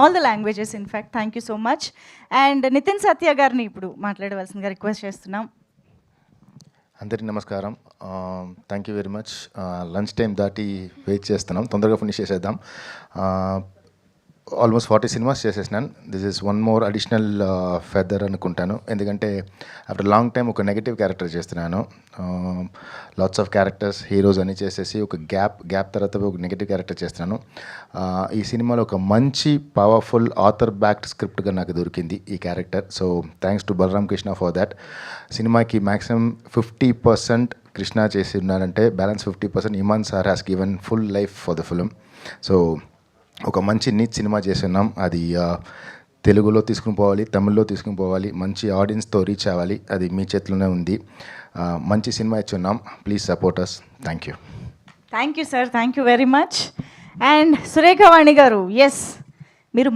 All the languages in fact. Thank you so much. And Nitin Satya గారిని ఇప్పుడు మాట్లాడవలసిందిగా రిక్వెస్ట్ చేస్తున్నాం. అందరికీ నమస్కారం. Thank you very much. Lunch time దాటి వెయిట్ చేస్తున్నాం, తొందరగా ఫినిష్ చేసేద్దాం. ఆల్మోస్ట్ 40 సినిమాస్ చేసేసినాను. This is one more additional feather అనుకుంటాను, ఎందుకంటే ఆఫ్టర్ లాంగ్ టైం ఒక నెగిటివ్ క్యారెక్టర్ చేస్తున్నాను. లాట్స్ ఆఫ్ క్యారెక్టర్స్ హీరోస్ అని చేసేసి ఒక గ్యాప్ తర్వాత ఒక నెగిటివ్ క్యారెక్టర్ చేస్తున్నాను. ఈ సినిమాలో ఒక మంచి పవర్ఫుల్ ఆథర్ బ్యాక్డ్ స్క్రిప్ట్గా నాకు దొరికింది ఈ character. So thanks to Balaram Krishna for that. సినిమాకి మ్యాక్సిమం 50% కృష్ణ చేసి ఉన్నారంటే balance 50% Imman sir has given full life for the film. So ఒక మంచి నీట్ సినిమా చేస్తున్నాం. అది తెలుగులో తీసుకుని పోవాలి, తమిళ్లో తీసుకుని పోవాలి, మంచి ఆడియన్స్తో రీచ్ అవ్వాలి. అది మీ చేతిలోనే ఉంది. మంచి సినిమా ఇచ్చున్నాం. Please support us. Thank you. Thank you sir. Thank you very much. And Surekhavani గారు, ఎస్